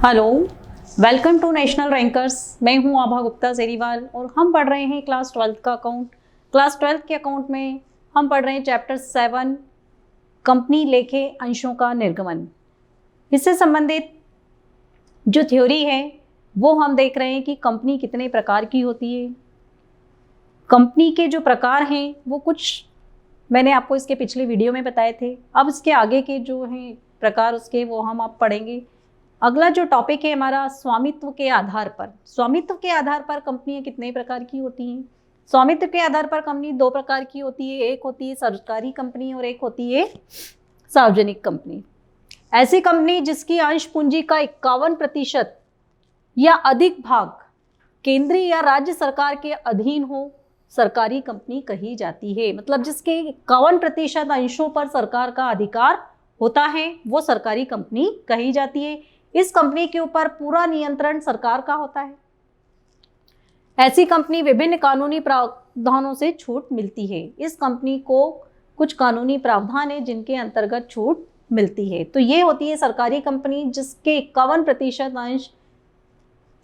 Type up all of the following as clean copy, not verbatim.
Hello, welcome to national rankers. मैं हूं आभा गुप्ता सेरीवाल और हम पढ़ रहे हैं क्लास 12 का अकाउंट। क्लास 12 के अकाउंट में हम पढ़ रहे हैं चैप्टर 7 कंपनी लेखे अंशों का निर्गमन। इससे संबंधित जो थ्योरी है वो हम देख रहे हैं कि कंपनी कितने प्रकार की होती है। कंपनी के जो प्रकार हैं वो कुछ मैंने आपको इसके पिछले वीडियो में बताए थे। अब इसके आगे के जो हैं प्रकार उसके वो हम आप पढ़ेंगे। अगला जो टॉपिक है हमारा स्वामित्व के आधार पर। स्वामित्व के आधार पर कंपनियां कितने प्रकार की होती हैं। स्वामित्व के आधार पर कंपनी दो प्रकार की होती है, एक होती है सरकारी कंपनी और एक होती है सार्वजनिक कंपनी। ऐसी कंपनी जिसकी अंश पूंजी का 51% या अधिक भाग केंद्रीय या राज्य सरकार के अधीन हो, सरकारी कंपनी कही जाती है। मतलब जिसके 51% अंशों पर सरकार का अधिकार होता है वो सरकारी कंपनी कही जाती है। इस कंपनी के ऊपर पूरा नियंत्रण सरकार का होता है। ऐसी कंपनी विभिन्न कानूनी प्रावधानों से छूट मिलती है। इस कंपनी को कुछ कानूनी प्रावधान है जिनके अंतर्गत छूट मिलती है। तो ये होती है सरकारी कंपनी जिसके 51% अंश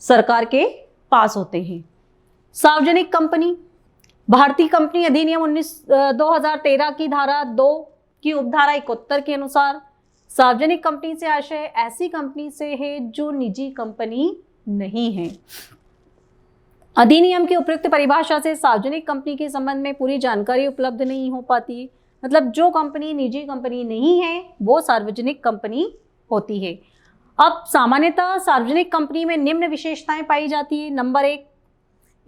सरकार के पास होते हैं। सार्वजनिक कंपनी, भारतीय कंपनी अधिनियम 2013 की धारा 2 की उपधारा 71 के अनुसार सार्वजनिक कंपनी से आशय ऐसी कंपनी से है जो निजी कंपनी नहीं है। अधिनियम की उपयुक्त परिभाषा से सार्वजनिक कंपनी के संबंध में पूरी जानकारी उपलब्ध नहीं हो पाती। मतलब जो कंपनी निजी कंपनी नहीं है वो सार्वजनिक कंपनी होती है। अब सामान्यतः सार्वजनिक कंपनी में निम्न विशेषताएं पाई जाती है। नंबर 1,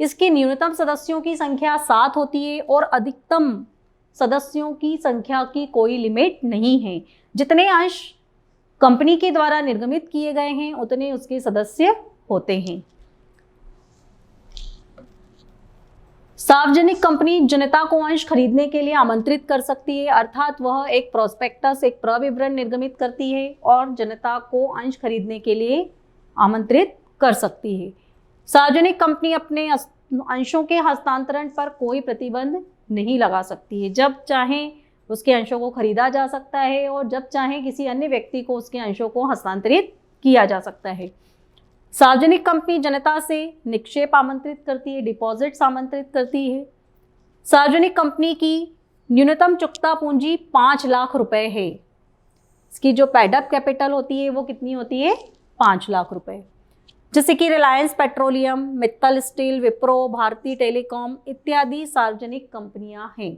इसकी न्यूनतम सदस्यों की संख्या 7 होती है और अधिकतम सदस्यों की संख्या की कोई लिमिट नहीं है। जितने अंश कंपनी के द्वारा निर्गमित किए गए हैं उतने उसके सदस्य होते हैं। सार्वजनिक कंपनी जनता को अंश खरीदने के लिए आमंत्रित कर सकती है, अर्थात वह एक प्रोस्पेक्टस, एक प्रविवरण निर्गमित करती है और जनता को अंश खरीदने के लिए आमंत्रित कर सकती है। सार्वजनिक कंपनी अपने अंशों के हस्तांतरण पर कोई प्रतिबंध नहीं लगा सकती है। जब चाहे उसके अंशों को खरीदा जा सकता है और जब चाहे किसी अन्य व्यक्ति को उसके अंशों को हस्तांतरित किया जा सकता है। सार्वजनिक कंपनी जनता से निक्षेप आमंत्रित करती है, डिपॉजिट्स आमंत्रित करती है। सार्वजनिक कंपनी की न्यूनतम चुकता पूंजी 5 लाख रुपए है। इसकी जो पैडअप कैपिटल होती है वो कितनी होती है? 5 लाख रुपए। जैसे कि रिलायंस पेट्रोलियम, मित्तल स्टील, विप्रो, भारतीय टेलीकॉम इत्यादि सार्वजनिक कंपनियां हैं।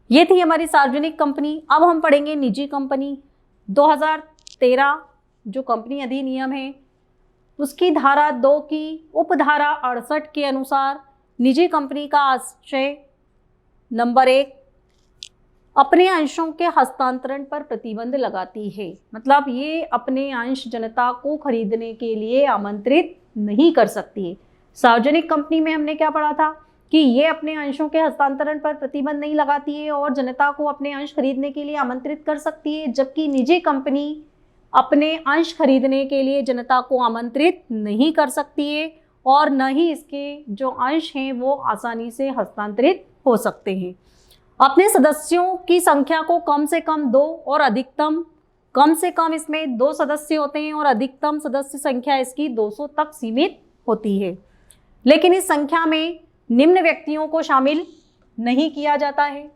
ये थी हमारी सार्वजनिक कंपनी। अब हम पढ़ेंगे निजी कंपनी। 2013 जो कंपनी अधिनियम है उसकी धारा 2 की उपधारा 68 के अनुसार निजी कंपनी का आशय नंबर 1, अपने अंशों के हस्तांतरण पर प्रतिबंध लगाती है। मतलब ये अपने अंश जनता को खरीदने के लिए आमंत्रित नहीं कर सकती है। सार्वजनिक कंपनी में हमने क्या पढ़ा था कि ये अपने अंशों के हस्तांतरण पर प्रतिबंध नहीं लगाती है और जनता को अपने अंश खरीदने के लिए आमंत्रित कर सकती है, जबकि निजी कंपनी अपने अंश खरीदने के लिए जनता को आमंत्रित नहीं कर सकती है और न ही इसके जो अंश हैं वो आसानी से हस्तांतरित हो सकते हैं। अपने सदस्यों की संख्या को कम से कम 2 और अधिकतम कम से कम इसमें 2 सदस्य होते हैं और अधिकतम सदस्य संख्या इसकी 200 तक सीमित होती है। लेकिन इस संख्या में निम्न व्यक्तियों को शामिल नहीं किया जाता है।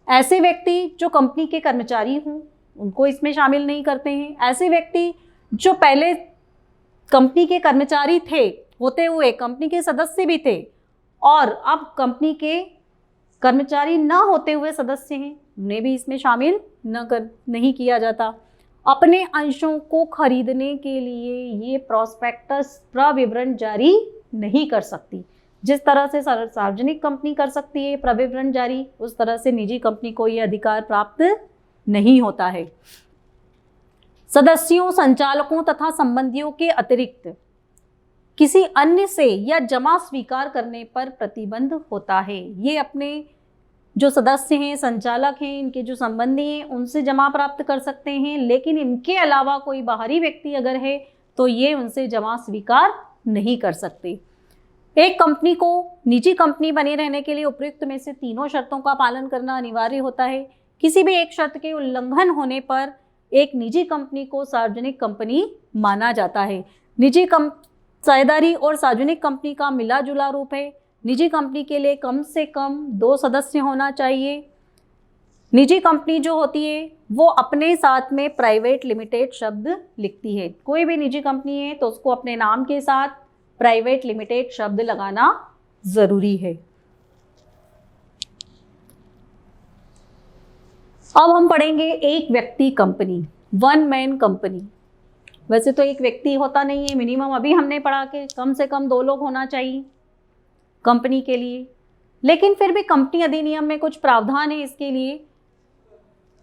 ऐसे व्यक्ति जो कंपनी के कर्मचारी हों उनको इसमें शामिल नहीं करते हैं। ऐसे व्यक्ति जो पहले कंपनी के कर्मचारी थे होते हुए कंपनी के सदस्य भी थे और अब कंपनी के कर्मचारी न होते हुए सदस्य हैं, उन्हें भी इसमें शामिल नहीं किया जाता। अपने अंशों को खरीदने के लिए ये प्रोस्पेक्टस प्रविवरण जारी नहीं कर सकती। जिस तरह से सार्वजनिक कंपनी कर सकती है प्रविवरण जारी, उस तरह से निजी कंपनी को ये अधिकार प्राप्त नहीं होता है। सदस्यों, संचालकों तथा संबंधियों के अतिरिक्त किसी अन्य से या जमा स्वीकार करने पर प्रतिबंध होता है। ये अपने जो सदस्य हैं, संचालक हैं, इनके जो संबंधी हैं उनसे जमा प्राप्त कर सकते हैं, लेकिन इनके अलावा कोई बाहरी व्यक्ति अगर है तो ये उनसे जमा स्वीकार नहीं कर सकते। एक कंपनी को निजी कंपनी बने रहने के लिए उपयुक्त में से तीनों शर्तों का पालन करना अनिवार्य होता है। किसी भी एक शर्त के उल्लंघन होने पर एक निजी कंपनी को सार्वजनिक कंपनी माना जाता है। साझेदारी और सार्वजनिक कंपनी का मिला जुला रूप है। निजी कंपनी के लिए कम से कम 2 सदस्य होना चाहिए। निजी कंपनी जो होती है वो अपने साथ में प्राइवेट लिमिटेड शब्द लिखती है। कोई भी निजी कंपनी है तो उसको अपने नाम के साथ प्राइवेट लिमिटेड शब्द लगाना जरूरी है। अब हम पढ़ेंगे एक व्यक्ति कंपनी, वन मैन कंपनी। वैसे तो एक व्यक्ति होता नहीं है, मिनिमम अभी हमने पढ़ा कि कम से कम 2 लोग होना चाहिए कंपनी के लिए, लेकिन फिर भी कंपनी अधिनियम में कुछ प्रावधान है इसके लिए।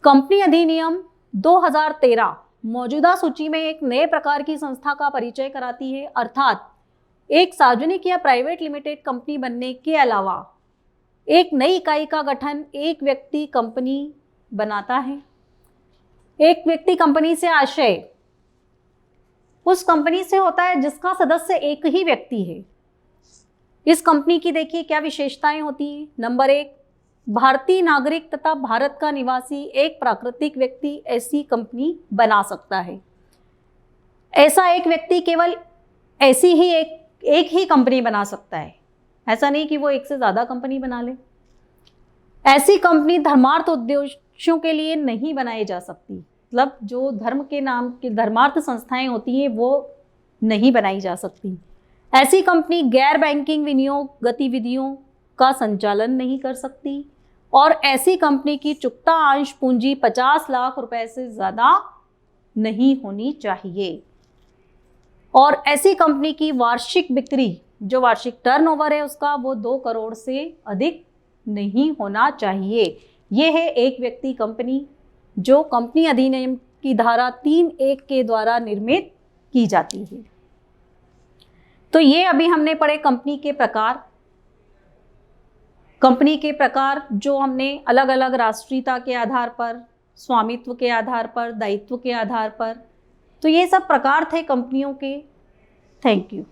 कंपनी अधिनियम 2013 मौजूदा सूची में एक नए प्रकार की संस्था का परिचय कराती है, अर्थात एक सार्वजनिक या प्राइवेट लिमिटेड कंपनी बनने के अलावा एक नई इकाई का गठन एक व्यक्ति कंपनी बनाता है। एक व्यक्ति कंपनी से आशय उस कंपनी से होता है जिसका सदस्य एक ही व्यक्ति है। इस कंपनी की देखिए क्या विशेषताएं होती हैं। नंबर 1, भारतीय नागरिक तथा भारत का निवासी एक प्राकृतिक व्यक्ति ऐसी कंपनी बना सकता है। ऐसा एक व्यक्ति केवल ऐसी ही एक ही कंपनी बना सकता है, ऐसा नहीं कि वो एक से ज़्यादा कंपनी बना ले। ऐसी कंपनी धर्मार्थ उद्देश्यों के लिए नहीं बनाई जा सकती, मतलब जो धर्म के नाम की धर्मार्थ संस्थाएं होती हैं वो नहीं बनाई जा सकती। ऐसी कंपनी गैर बैंकिंग विनियोग गतिविधियों का संचालन नहीं कर सकती और ऐसी कंपनी की चुकता अंश पूंजी 50 लाख रुपए से ज़्यादा नहीं होनी चाहिए। और ऐसी कंपनी की वार्षिक बिक्री, जो वार्षिक टर्नओवर है उसका, वो 2 करोड़ से अधिक नहीं होना चाहिए। ये है एक व्यक्ति कंपनी जो कंपनी अधिनियम की धारा 3(1) के द्वारा निर्मित की जाती है। तो ये अभी हमने पढ़े कंपनी के प्रकार। कंपनी के प्रकार जो हमने अलग अलग राष्ट्रीयता के आधार पर, स्वामित्व के आधार पर, दायित्व के आधार पर, तो ये सब प्रकार थे कंपनियों के। Thank you.